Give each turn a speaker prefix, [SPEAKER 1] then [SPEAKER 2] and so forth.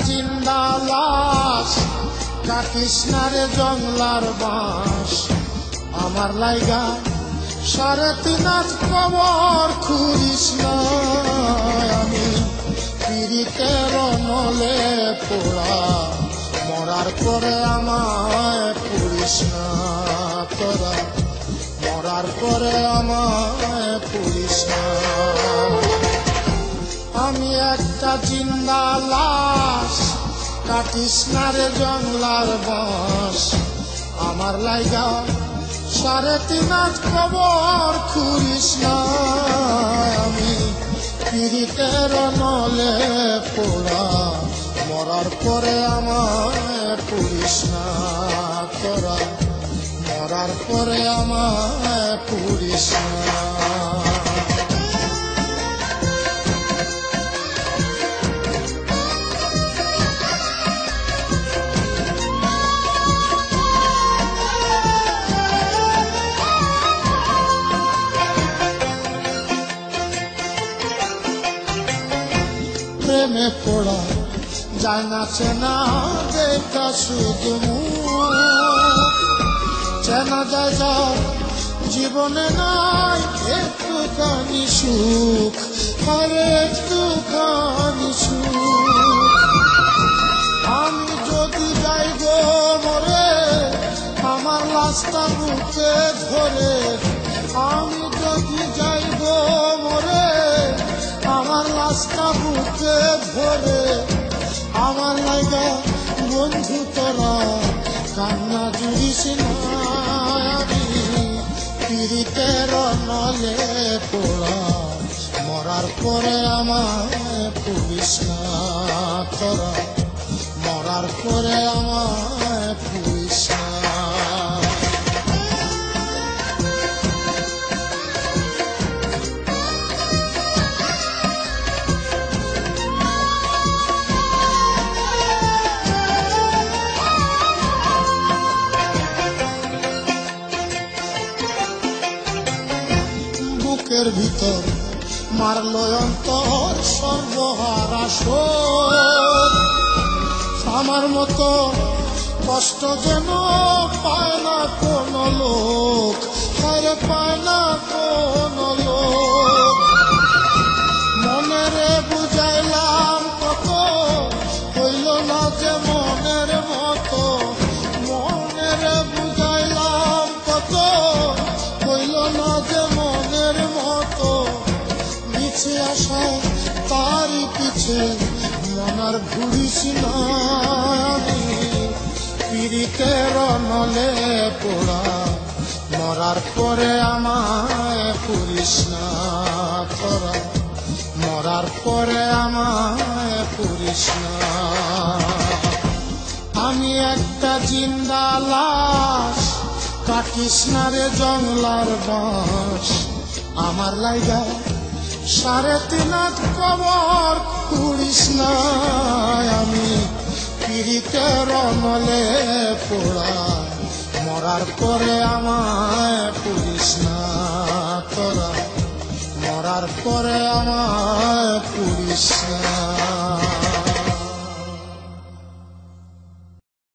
[SPEAKER 1] জিন্দা লাশ, কাটিস না রে জংলার বাঁশ। আমার লাইগা 3.5 হাত কবর খুঁড়িস না, আমি পীড়িতের নলে পোড়া, মরার পরে আমায় পুড়িস না তোরা, মরার পরে আমায় পুড়িস না। আমি একটা জিন্দা লাশ, কাটিস না রে জংলার বাঁশ। আমার লাইগা 3.5 হাত কবর খুঁড়িস না, আমি পীড়িতের নলে পোড়া, মরার পরে আমায় পুড়িস না তোরা, মরার পরে আমায় পুড়িস না। প্রেমে পড়া যায় না চেনা, দেখা শুধু চেনা যায় যার জীবনে নাই একটুখানি সুখ, আর একটুখানি সুখ। আমি যদি যাই গো মরে, আমার লাশটা বুকে ধরে, আমি যদি যাই গো মরে, আমার লাশটা বুকে ধরে, আমার লাইগা বন্ধু তোরা কান্না জুড়িস না, আমি পীড়িতের নলে পোড়া, মরার পরে আমায় পুড়িস না তোরা, মরার পরে আমায় পুড়িস না। বুকের ভিতর মারল অন্তর সর্বহারা শোক, আমার মতো কষ্ট যেন পায় না কোনো লোক, আরে পায় না কোনো লোক। মনেরে বুঝাইলাম কত, হইল না যে মনের মতো, মনেরে বুঝাইলাম কত, হইল না যে মনের মতো। মিছে আসা তারই পিছে মনার ঘুরিস না, আমি পীড়িতের নলে পোড়া, মরার পরে আমায় পুড়িস না তোরা, মরার পরে আমায় পুড়িস না। আমি একটা জিন্দা লাশ, কাটিস না রে জংলার বাঁশ। আমার লাইগা 3.5 হাত কবর খুঁড়িস না, আমি পীড়িতের নলে পোড়া, মরার পরে আমায় পুড়িস না তোরা, মরার পরে আমায় পুড়িস না।